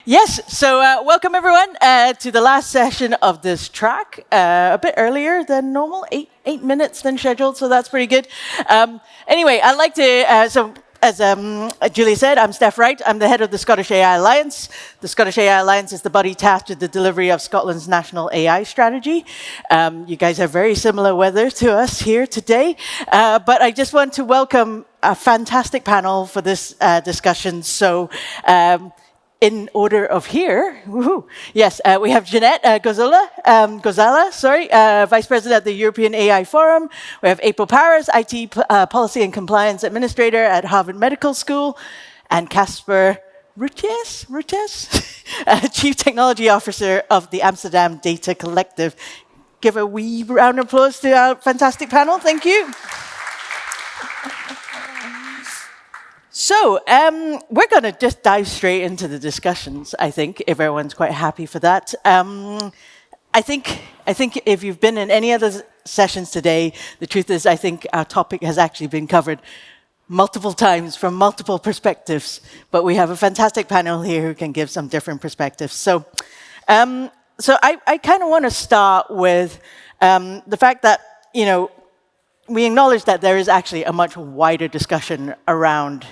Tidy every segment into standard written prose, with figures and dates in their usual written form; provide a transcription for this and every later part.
Yes, so welcome everyone to the last session of this track. A bit earlier than normal, eight minutes than scheduled, so that's pretty good. Anyway, I'd like to, as Julie said, I'm Steph Wright. I'm the head of the Scottish AI Alliance. The Scottish AI Alliance is the body tasked with the delivery of Scotland's national AI strategy. You guys have very similar weather to us here today, but I just want to welcome a fantastic panel for this discussion. So. In order of here, yes, we have Jeanette Gozala, Vice President at the European AI Forum. We have April Paris, IT Policy and Compliance Administrator at Harvard Medical School, and Casper Rutes, Chief Technology Officer of the Amsterdam Data Collective. Give a wee round of applause to our fantastic panel. Thank you. So we're going to just dive straight into the discussions, I think, if everyone's quite happy for that. I think if you've been in any other sessions today, the truth is I think our topic has actually been covered multiple times from multiple perspectives, but we have a fantastic panel here who can give some different perspectives. So I kind of want to start with the fact that, we acknowledge that there is actually a much wider discussion around,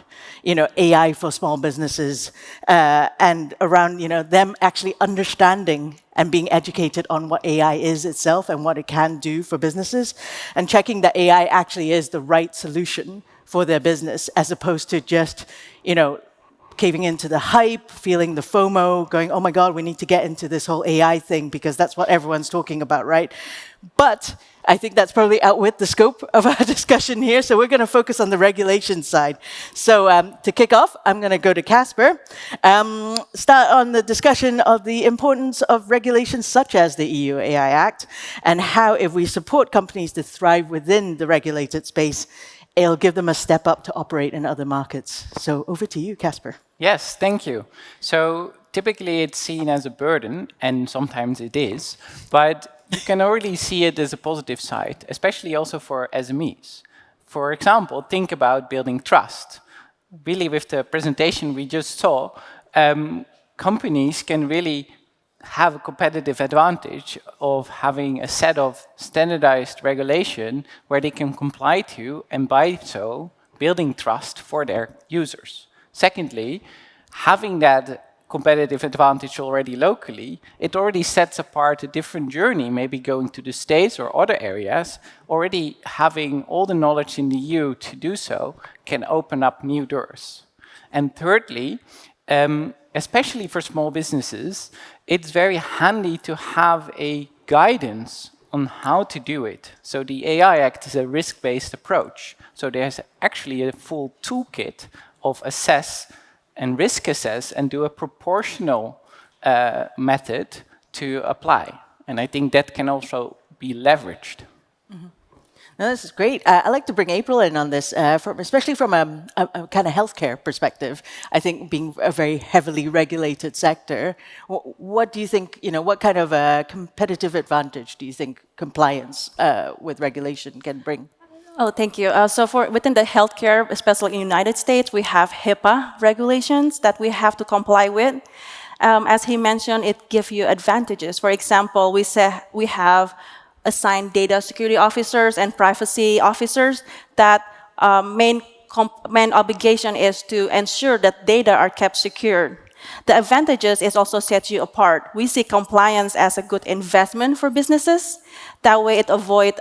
AI for small businesses and around, them actually understanding and being educated on what AI is itself and what it can do for businesses, and checking that AI actually is the right solution for their business, as opposed to just, caving into the hype, feeling the FOMO, going, oh my God, we need to get into this whole AI thing because that's what everyone's talking about, right? But I think that's probably outwith the scope of our discussion here, so we're going to focus on the regulation side. So to kick off, I'm going to go to Casper, start on the discussion of the importance of regulations such as the EU AI Act, and how if we support companies to thrive within the regulated space, it'll give them a step up to operate in other markets. So over to you, Casper. Yes, thank you. So typically it's seen as a burden, and sometimes it is, but you can already see it as a positive side, especially also for SMEs. For example, think about building trust. Really, with the presentation we just saw, companies can really have a competitive advantage of having a set of standardized regulation where they can comply to, and by so building trust for their users. Secondly, having that competitive advantage already locally, it already sets apart a different journey, maybe going to the States or other areas. Already having all the knowledge in the EU to do so can open up new doors. And thirdly, especially for small businesses, it's very handy to have a guidance on how to do it. So the AI Act is a risk-based approach. So there's actually a full toolkit of assess and risk assess and do a proportional method to apply. And I think that can also be leveraged. Mm-hmm. No, this is great. I'd like to bring April in on this, especially from a kind of healthcare perspective. I think being a very heavily regulated sector, what do you think, what kind of a competitive advantage do you think compliance with regulation can bring? Oh, thank you. So within the healthcare, especially in the United States, we have HIPAA regulations that we have to comply with. As he mentioned, it gives you advantages. For example, we have assigned data security officers and privacy officers that main obligation is to ensure that data are kept secure. The advantages is also set you apart. We see compliance as a good investment for businesses. That way it avoids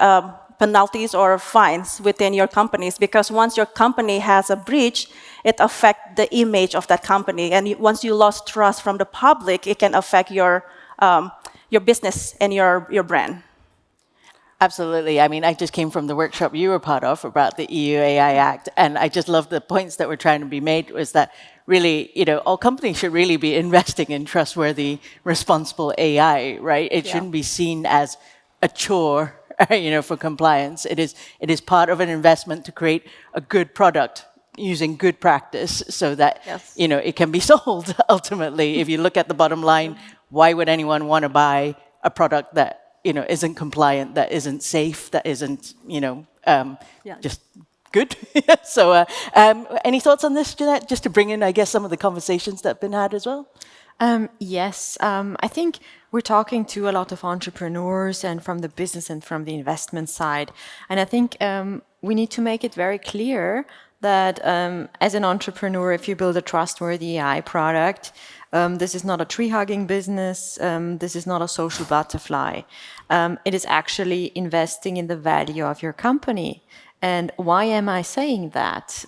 penalties or fines within your companies, because once your company has a breach, it affects the image of that company. And once you lost trust from the public, it can affect your business and your brand. Absolutely. I mean, I just came from the workshop you were part of about the EU AI Act, and I just love the points that were trying to be made was that really, all companies should really be investing in trustworthy, responsible AI, right? It shouldn't be seen as a chore, for compliance. It is part of an investment to create a good product using good practice so that, it can be sold ultimately. If you look at the bottom line, why would anyone want to buy a product that, isn't compliant, that isn't safe, that isn't, just good? So any thoughts on this, Jeanette, just to bring in, I guess, some of the conversations that have been had as well? Yes, I think we're talking to a lot of entrepreneurs and from the business and from the investment side. And I think we need to make it very clear that as an entrepreneur, if you build a trustworthy AI product, this is not a tree-hugging business. This is not a social butterfly. It is actually investing in the value of your company. And why am I saying that?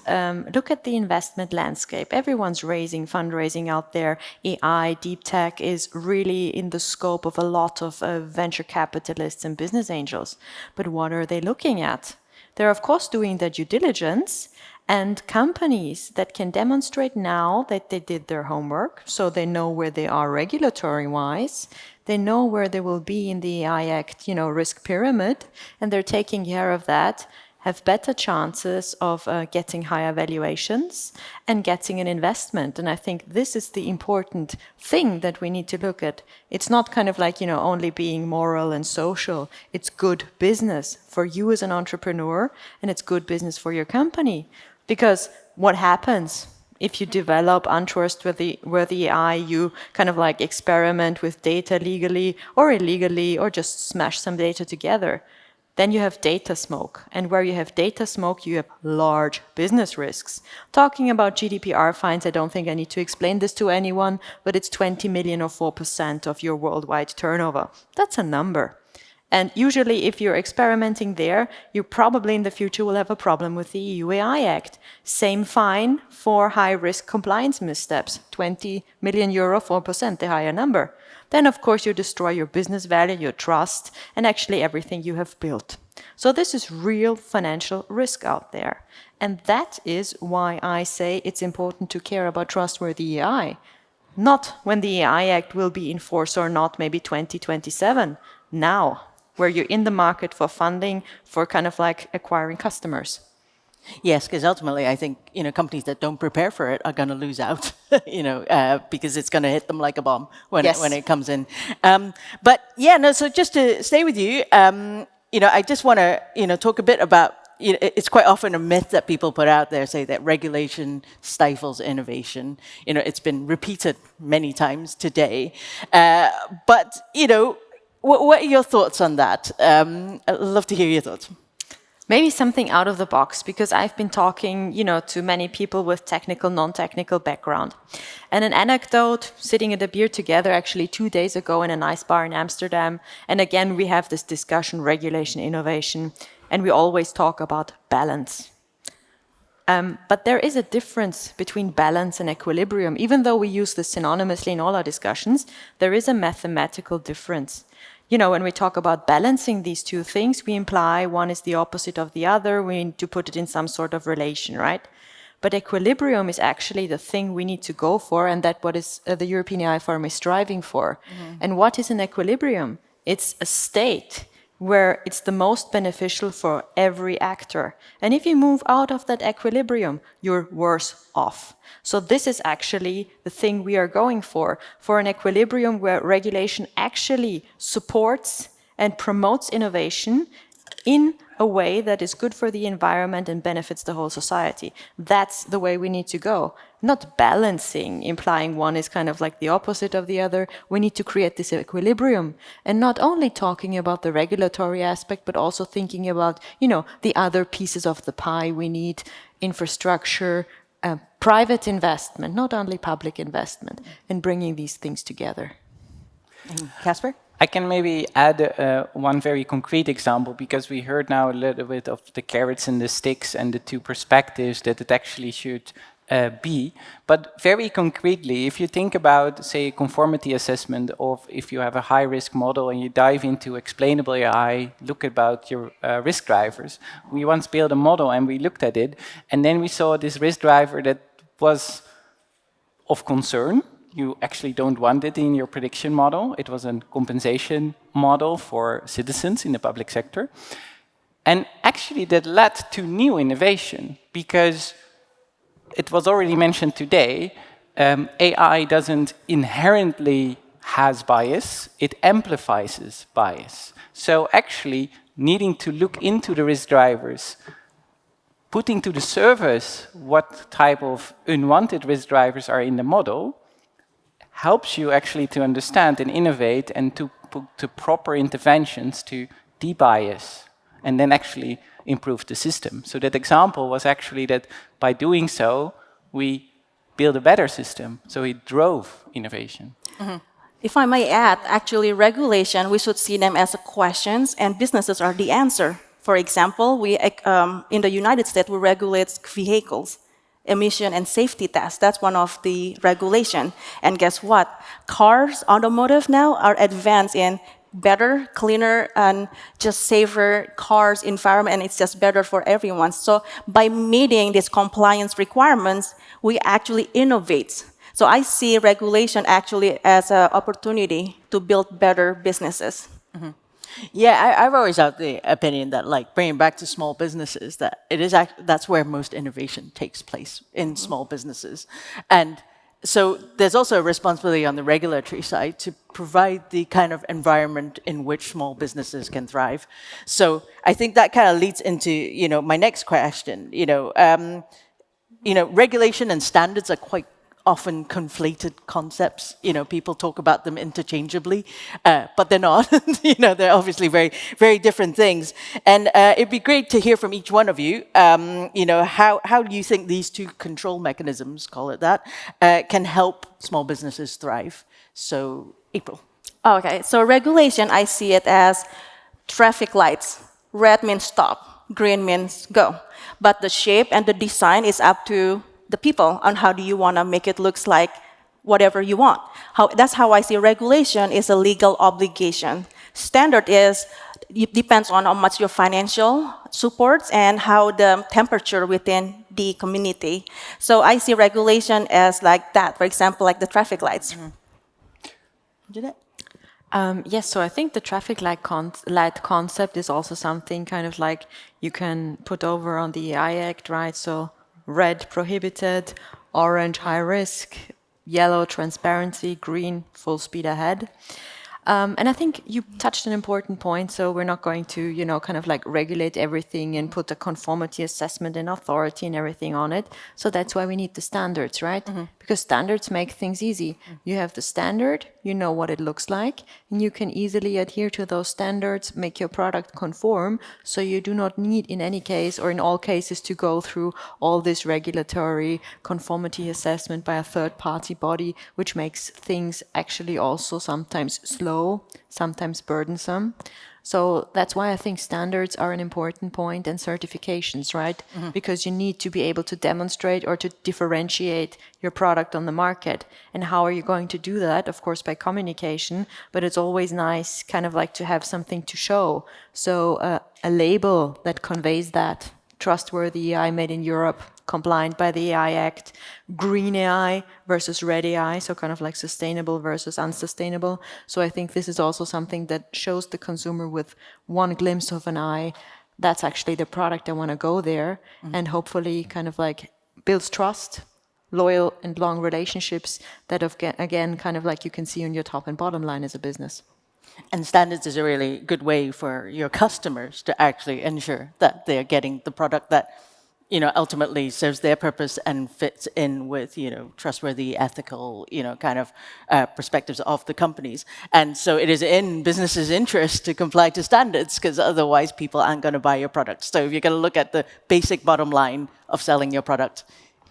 Look at the investment landscape. Everyone's raising fundraising out there. AI, deep tech is really in the scope of a lot of venture capitalists and business angels. But what are they looking at? They're, of course, doing their due diligence, and companies that can demonstrate now that they did their homework, so they know where they are regulatory-wise, they know where they will be in the AI Act, risk pyramid, and they're taking care of that, have better chances of getting higher valuations and getting an investment. And I think this is the important thing that we need to look at. It's not kind of like, only being moral and social. It's good business for you as an entrepreneur, and it's good business for your company. Because what happens if you develop untrustworthy AI, you kind of like experiment with data legally or illegally, or just smash some data together? Then you have data smoke. And where you have data smoke, you have large business risks. Talking about GDPR fines, I don't think I need to explain this to anyone, but it's 20 million or 4% of your worldwide turnover. That's a number. And usually if you're experimenting there, you probably in the future will have a problem with the EU AI Act. Same fine for high-risk compliance missteps, 20 million euro, 4%, the higher number. Then, of course, you destroy your business value, your trust, and actually everything you have built. So this is real financial risk out there. And that is why I say it's important to care about trustworthy AI. Not when the AI Act will be in force or not, maybe 2027. Now, where you're in the market for funding, for kind of like acquiring customers. Yes, because ultimately, I think companies that don't prepare for it are going to lose out, because it's going to hit them like a bomb when it comes in. But yeah, no. So just to stay with you, I just want to talk a bit about. It's quite often a myth that people put out there, say that regulation stifles innovation. It's been repeated many times today. But what are your thoughts on that? I'd love to hear your thoughts. Maybe something out of the box, because I've been talking, to many people with technical, non-technical background. And an anecdote, sitting at a beer together actually 2 days ago in a nice bar in Amsterdam. And again, we have this discussion, regulation, innovation, and we always talk about balance. But there is a difference between balance and equilibrium. Even though we use this synonymously in all our discussions, there is a mathematical difference. When we talk about balancing these two things, we imply one is the opposite of the other. We need to put it in some sort of relation, right? But equilibrium is actually the thing we need to go for, and that's what is the European AI Forum is striving for. Mm-hmm. And what is an equilibrium? It's a state where it's the most beneficial for every actor. And if you move out of that equilibrium, you're worse off. So this is actually the thing we are going for an equilibrium where regulation actually supports and promotes innovation in a way that is good for the environment and benefits the whole society. That's the way we need to go. Not balancing, implying one is kind of like the opposite of the other. We need to create this equilibrium. And not only talking about the regulatory aspect, but also thinking about, the other pieces of the pie we need, infrastructure, private investment, not only public investment, and bringing these things together. Casper? I can maybe add one very concrete example, because we heard now a little bit of the carrots and the sticks and the two perspectives that it actually should be. But very concretely, if you think about, say, conformity assessment, of if you have a high-risk model and you dive into explainable AI, look about your risk drivers. We once built a model and we looked at it, and then we saw this risk driver that was of concern. You actually don't want it in your prediction model. It was a compensation model for citizens in the public sector. And actually that led to new innovation, because it was already mentioned today, AI doesn't inherently has bias, it amplifies bias. So actually needing to look into the risk drivers, putting to the surface what type of unwanted risk drivers are in the model, helps you actually to understand and innovate and to put to proper interventions to debias and then actually improve the system. So that example was actually that by doing so, we build a better system. So it drove innovation. If I may add, actually, regulation, we should see them as questions, and businesses are the answer. For example, in the United States, we regulate vehicles, emission and safety tests. That's one of the regulation. And guess what? Cars, automotive now are advanced in better, cleaner, and just safer cars environment, and it's just better for everyone. So by meeting these compliance requirements, we actually innovate. So I see regulation actually as an opportunity to build better businesses. Yeah, I've always had the opinion that, like, bringing back to small businesses, that it is that's where most innovation takes place, in small businesses. And so there's also a responsibility on the regulatory side to provide the kind of environment in which small businesses can thrive. So I think that kind of leads into, my next question. Regulation and standards are quite often conflated concepts. People talk about them interchangeably, but they're not. They're obviously very, very different things. And it'd be great to hear from each one of you. How do you think these two control mechanisms, call it that, can help small businesses thrive? So, April. Okay, so regulation, I see it as traffic lights. Red means stop, green means go. But the shape and the design is up to the people on how do you want to make it looks like whatever you want. That's how I see regulation is a legal obligation. Standard it depends on how much your financial supports and how the temperature within the community. So I see regulation as like that. For example, like the traffic lights. Jeanette? Yes, so I think the traffic light concept is also something kind of like you can put over on the AI Act, right? So red prohibited, orange high risk, yellow transparency, green full speed ahead. And I think you touched an important point. So we're not going to, kind of like regulate everything and put a conformity assessment and authority and everything on it. So that's why we need the standards, right? Because standards make things easy. You have the standard, you know what it looks like, and you can easily adhere to those standards, make your product conform. So you do not need, in any case or in all cases, to go through all this regulatory conformity assessment by a third-party body, which makes things actually also sometimes slow, sometimes burdensome. So that's why I think standards are an important point, and certifications, right? Because you need to be able to demonstrate or to differentiate your product on the market. And how are you going to do that? Of course, by communication, but it's always nice kind of like to have something to show. So a label that conveys that. Trustworthy AI made in Europe, compliant by the AI Act, green AI versus red AI, so kind of like sustainable versus unsustainable. So I think this is also something that shows the consumer with one glimpse of an eye, that's actually the product, I want to go there, and hopefully kind of like builds trust, loyal and long relationships that again kind of like you can see on your top and bottom line as a business. And standards is a really good way for your customers to actually ensure that they're getting the product that, ultimately serves their purpose and fits in with, trustworthy, ethical, kind of perspectives of the companies. And so it is in businesses' interest to comply to standards, because otherwise people aren't going to buy your product. So if you're going to look at the basic bottom line of selling your product,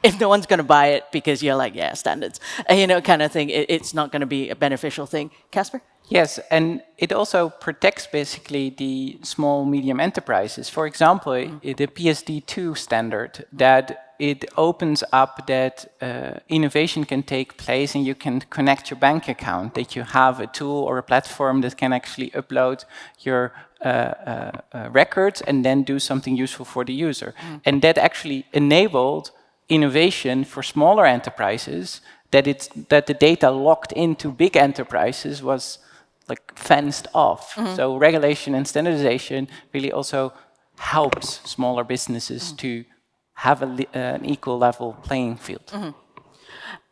if no one's going to buy it because you're like, yeah, standards, kind of thing, it's not going to be a beneficial thing. Casper? Yes, and it also protects basically the small, medium enterprises. For example, the PSD2 standard, that it opens up that innovation can take place and you can connect your bank account, that you have a tool or a platform that can actually upload your records and then do something useful for the user. And that actually enabled innovation for smaller enterprises, that the data locked into big enterprises was like fenced off. So regulation and standardization really also helps smaller businesses to have an equal level playing field.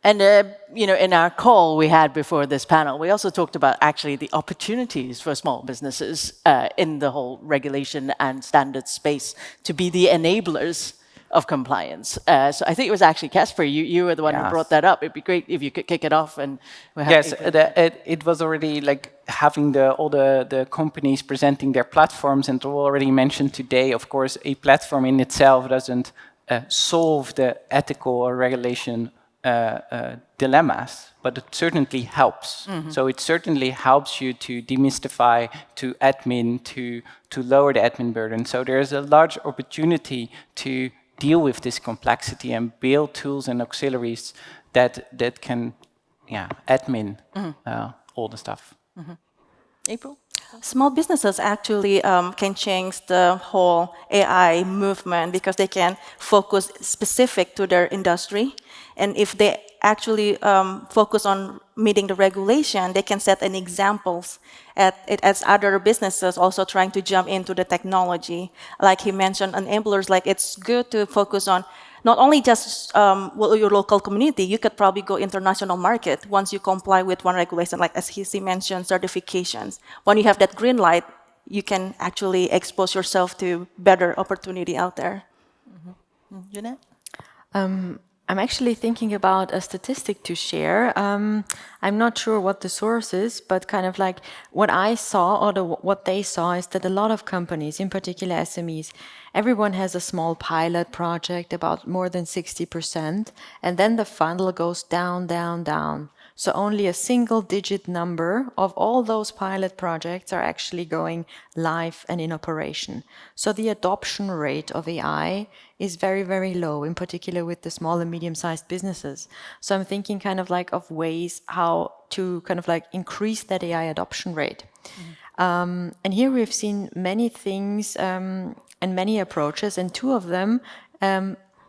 And, in our call we had before this panel, we also talked about actually the opportunities for small businesses in the whole regulation and standards space to be the enablers of compliance. So I think it was actually Casper, you were the one who Yes. brought that up. It'd be great if you could kick it off. And we're happy Yes, for- it was already like having all the companies presenting their platforms, and already mentioned today, of course, a platform in itself doesn't solve the ethical or regulation dilemmas, but it certainly helps. So it certainly helps you to demystify, to admin, to lower the admin burden. So there's a large opportunity to deal with this complexity and build tools and auxiliaries that can, admin all the stuff. April? Small businesses actually can change the whole AI movement because they can focus specific to their industry. And if they actually focus on meeting the regulation, they can set an examples as other businesses also trying to jump into the technology. Like he mentioned, enablers, like it's good to focus on not only just your local community, you could probably go international market once you comply with one regulation, like as he mentioned, certifications. When you have that green light, you can actually expose yourself to better opportunity out there. Jeanette? I'm actually thinking about a statistic to share. I'm not sure what the source is, but kind of like what I saw or what they saw is that a lot of companies, in particular SMEs, everyone has a small pilot project, about more than 60%, and then the funnel goes down, down, down. So only a single-digit number of all those pilot projects are actually going live and in operation. So the adoption rate of AI is very, very low, in particular with the small and medium-sized businesses. So I'm thinking kind of like of ways how to kind of like increase that AI adoption rate. And here we've seen many things and many approaches, and two of them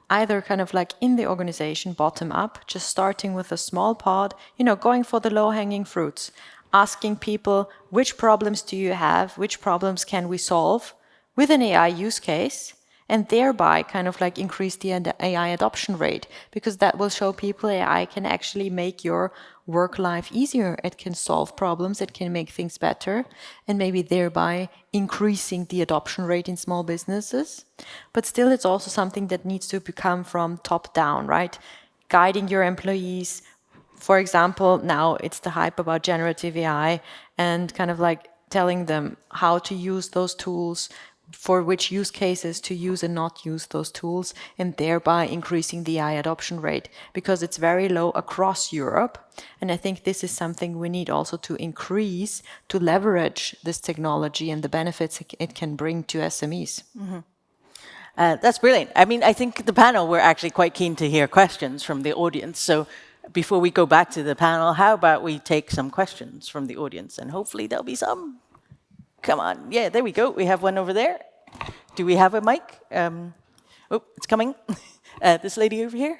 either kind of like in the organization, bottom up, just starting with a small pod, going for the low-hanging fruits, asking people, which problems do you have, which problems can we solve with an AI use case, and thereby kind of like increase the AI adoption rate, because that will show people AI can actually make your work life easier. It can solve problems, it can make things better, and maybe thereby increasing the adoption rate in small businesses. But still, it's also something that needs to become from top down, right? Guiding your employees. For example, now it's the hype about generative AI, and kind of like telling them how to use those tools, for which use cases to use and not use those tools, and thereby increasing the AI adoption rate, because it's very low across Europe. And I think this is something we need also to increase to leverage this technology and the benefits it can bring to SMEs. That's brilliant. I mean, I think the panel, we're actually quite keen to hear questions from the audience. So before we go back to the panel, how about we take some questions from the audience? And hopefully there'll be some. Come on. Yeah, there we go. We have one over there. Do we have a mic? Oh, it's coming. This lady over here.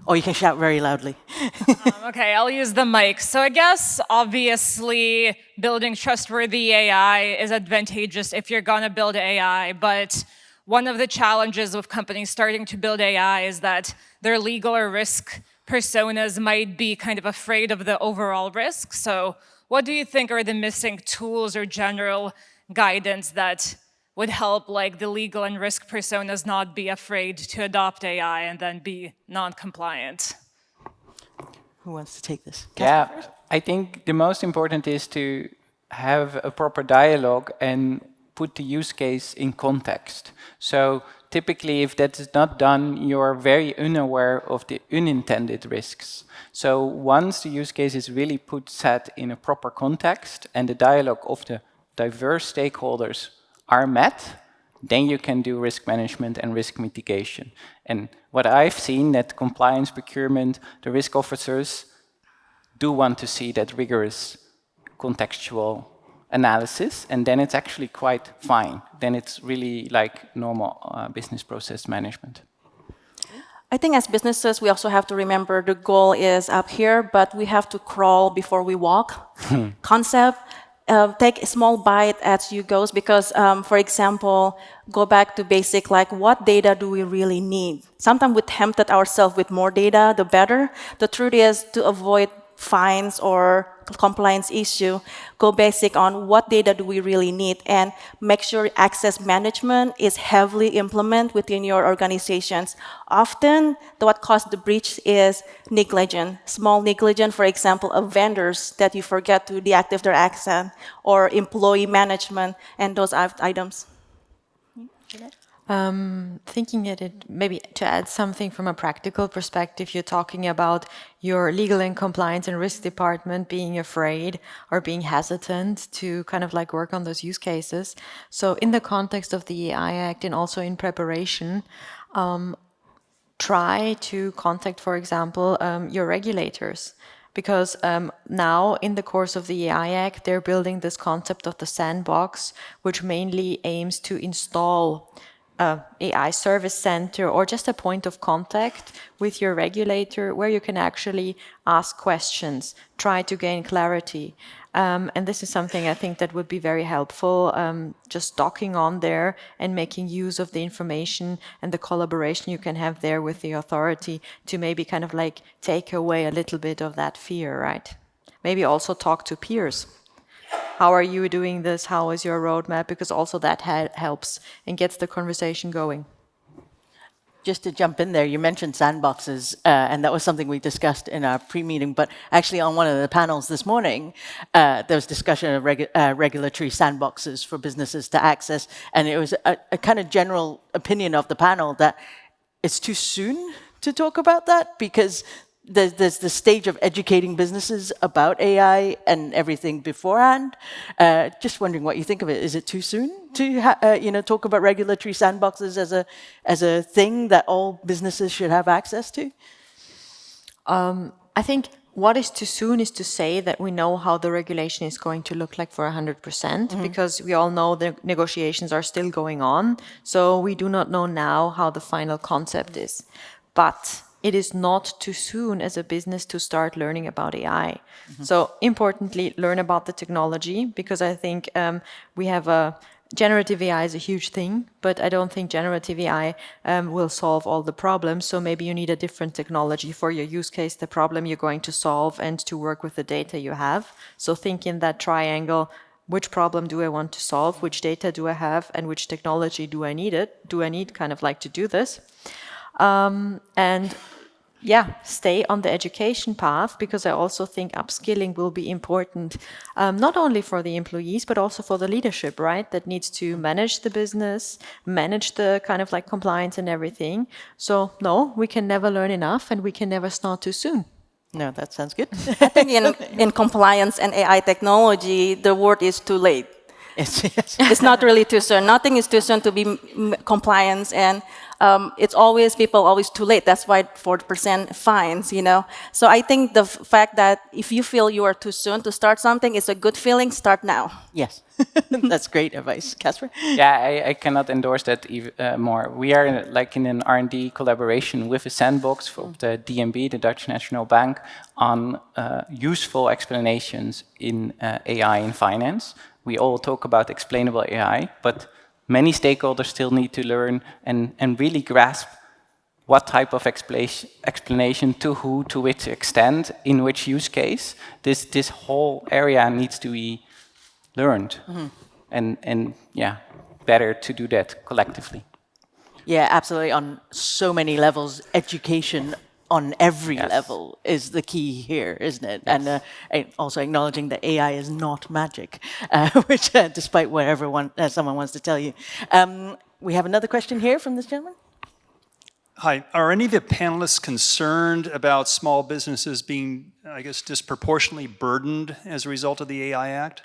Or you can shout very loudly. Okay, I'll use the mic. So I guess, obviously, building trustworthy AI is advantageous if you're going to build AI, but one of the challenges with companies starting to build AI is that their legal or risk personas might be kind of afraid of the overall risk. So what do you think are the missing tools or general guidance that would help like the legal and risk personas not be afraid to adopt AI and then be non-compliant? Who wants to take this? Yeah, Casper first? I think the most important is to have a proper dialogue and put the use case in context. So typically, if that is not done, you're very unaware of the unintended risks. So once the use case is really set in a proper context and the dialogue of the diverse stakeholders are met, then you can do risk management and risk mitigation. And what I've seen that compliance, procurement, the risk officers do want to see that rigorous contextual analysis, and then it's actually quite fine. Then it's really like normal business process management. I think as businesses, we also have to remember the goal is up here, but we have to crawl before we walk. Concept, take a small bite as you go, because, for example, go back to basic, like what data do we really need? Sometimes we tempted ourselves with more data, the better. The truth is to avoid fines or compliance issue, go basic on what data do we really need and make sure access management is heavily implemented within your organizations. Often, what caused the breach is negligence, small negligence, for example, of vendors that you forget to deactivate their access, or employee management, and those items. Thinking at it, maybe to add something from a practical perspective, you're talking about your legal and compliance and risk department being afraid or being hesitant to kind of like work on those use cases. So in the context of the AI Act and also in preparation, try to contact, for example, your regulators. Because now, in the course of the AI Act, they're building this concept of the sandbox, which mainly aims to install AI service center or just a point of contact with your regulator where you can actually ask questions, try to gain clarity. And this is something I think that would be very helpful, just docking on there and making use of the information and the collaboration you can have there with the authority to maybe kind of like take away a little bit of that fear, right? Maybe also talk to peers. How are you doing this? How is your roadmap? Because also that helps and gets the conversation going. Just to jump in there, you mentioned sandboxes, and that was something we discussed in our pre-meeting, but actually on one of the panels this morning, there was discussion of regulatory sandboxes for businesses to access, and it was a kind of general opinion of the panel that it's too soon to talk about that because there's the stage of educating businesses about AI and everything beforehand. Just wondering what you think of it. Is it too soon to talk about regulatory sandboxes as a thing that all businesses should have access to? I think what is too soon is to say that we know how the regulation is going to look like for 100%, because we all know the negotiations are still going on. So we do not know now how the final concept is. But it is not too soon as a business to start learning about AI. So importantly, learn about the technology, because I think we have generative AI is a huge thing, but I don't think generative AI will solve all the problems. So maybe you need a different technology for your use case, the problem you're going to solve, and to work with the data you have. So think in that triangle. Which problem do I want to solve? Which data do I have? And which technology do I need kind of like to do this? And yeah, stay on the education path, because I also think upskilling will be important, not only for the employees, but also for the leadership, right? That needs to manage the business, manage the kind of like compliance and everything. So no, we can never learn enough and we can never start too soon. No, that sounds good. I think in compliance and AI technology, the word is too late. Yes. It's not really too soon. Nothing is too soon to be compliance, and it's always people always too late. That's why 40% fines, So I think the fact that if you feel you are too soon to start something, it's a good feeling. Start now. Yes, that's great advice, Casper. Yeah, I cannot endorse that more. We are in an R&D collaboration with a sandbox of the DNB, the Dutch National Bank, on useful explanations in AI in finance. We all talk about explainable AI, but many stakeholders still need to learn and really grasp what type of explanation to who, to which extent, in which use case. This whole area needs to be learned. And yeah, better to do that collectively. Yeah, absolutely. On so many levels, education on every level is the key here, isn't it? Yes. And also acknowledging that AI is not magic, which, despite what someone wants to tell you. We have another question here from this gentleman. Hi. Are any of the panelists concerned about small businesses being, I guess, disproportionately burdened as a result of the AI Act?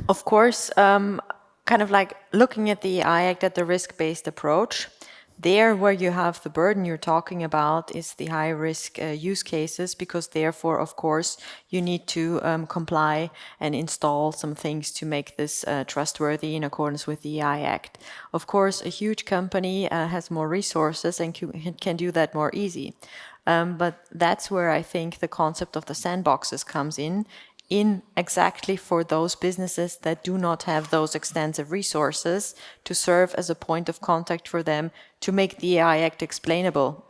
Of course, kind of like looking at the AI Act at the risk-based approach, there where you have the burden you're talking about is the high-risk use cases, because therefore, of course, you need to comply and install some things to make this trustworthy in accordance with the AI Act. Of course, a huge company has more resources and can do that more easy. But that's where I think the concept of the sandboxes comes in exactly for those businesses that do not have those extensive resources, to serve as a point of contact for them to make the AI Act explainable.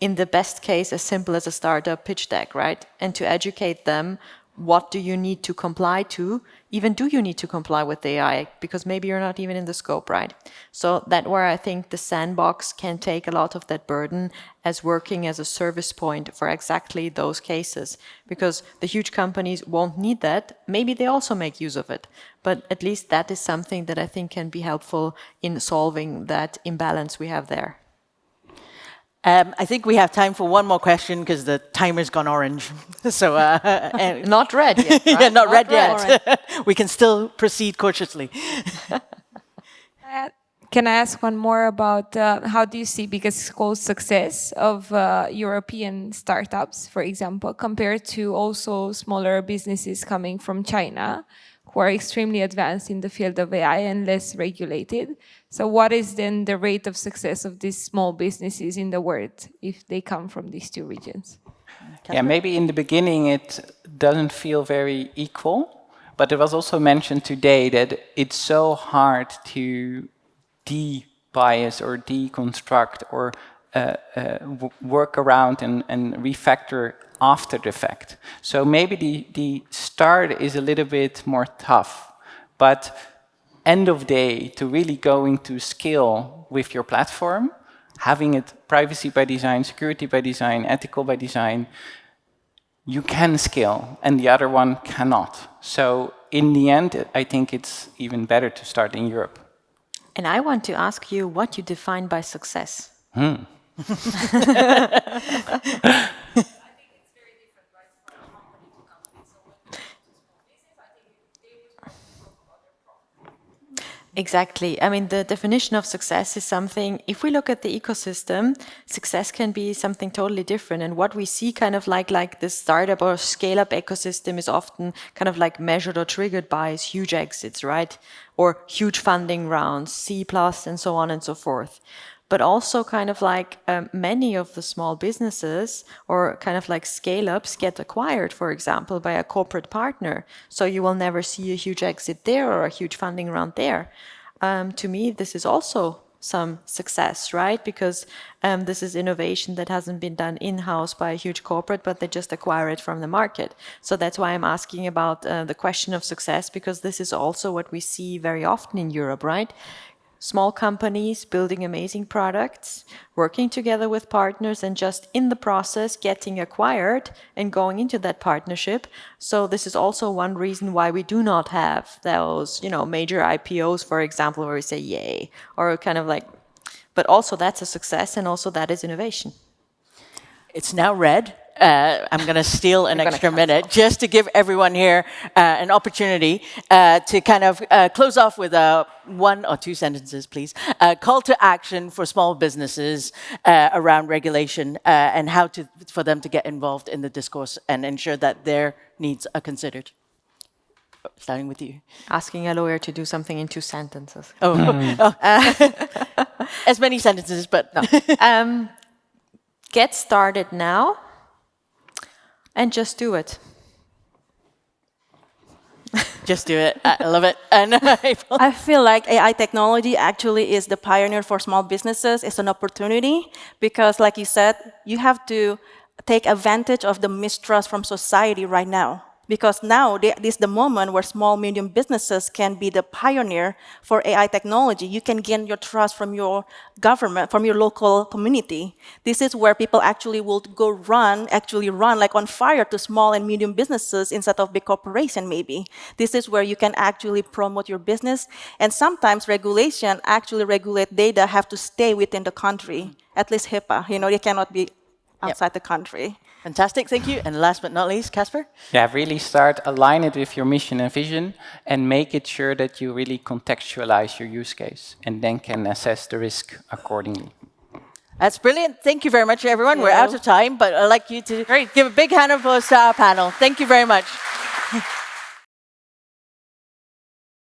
in the best case, as simple as a startup pitch deck, right? And to educate them, what do you need to comply to? Even do you need to comply with the AI? Because maybe you're not even in the scope, right? So that's where I think the sandbox can take a lot of that burden as working as a service point for exactly those cases. Because the huge companies won't need that. Maybe they also make use of it. But at least that is something that I think can be helpful in solving that imbalance we have there. I think we have time for one more question because the timer's gone orange. So Not red yet, right? yeah, not red yet. We can still proceed cautiously. Can I ask one more about how do you see biggest success of European startups, for example, compared to also smaller businesses coming from China, who are extremely advanced in the field of AI and less regulated? So what is then the rate of success of these small businesses in the world if they come from these two regions? Yeah, maybe in the beginning it doesn't feel very equal, but it was also mentioned today that it's so hard to de-bias or deconstruct or work around and refactor after the fact. So maybe the start is a little bit more tough, but end of day, to really go into scale with your platform, having it privacy by design, security by design, ethical by design, you can scale and the other one cannot. So in the end, I think it's even better to start in Europe. And I want to ask you what you define by success. Exactly. I mean, the definition of success is something, if we look at the ecosystem, success can be something totally different. And what we see kind of like this startup or scale-up ecosystem is often kind of like measured or triggered by huge exits, right? Or huge funding rounds, C+, and so on and so forth. But also kind of like many of the small businesses or kind of like scale-ups get acquired, for example, by a corporate partner. So you will never see a huge exit there or a huge funding round there. To me, this is also some success, right? Because this is innovation that hasn't been done in-house by a huge corporate, but they just acquire it from the market. So that's why I'm asking about the question of success, because this is also what we see very often in Europe, right? Small companies building amazing products, working together with partners, and just in the process getting acquired and going into that partnership. So this is also one reason why we do not have those, major IPOs, for example, where we say yay, or kind of like, but also that's a success, and also that is innovation. It's now red. I'm going to steal an extra minute just to give everyone here an opportunity to kind of close off with one or two sentences, please. Call to action for small businesses around regulation and how for them to get involved in the discourse and ensure that their needs are considered. Starting with you. Asking a lawyer to do something in 2 sentences. As many sentences, but no. Get started now. And just do it. Just do it. I love it. And I feel like AI technology actually is the pioneer for small businesses. It's an opportunity because, like you said, you have to take advantage of the mistrust from society right now. Because now, this is the moment where small, medium businesses can be the pioneer for AI technology. You can gain your trust from your government, from your local community. This is where people actually will go run like on fire to small and medium businesses instead of big corporation, maybe. This is where you can actually promote your business. And sometimes regulation actually regulate data have to stay within the country, at least HIPAA. They cannot be outside the country. Fantastic, thank you. And last but not least, Casper? Yeah, really align it with your mission and vision and make it sure that you really contextualize your use case and then can assess the risk accordingly. That's brilliant. Thank you very much, everyone. We're out of time, but I'd like you to give a big hand of applause to our panel. Thank you very much.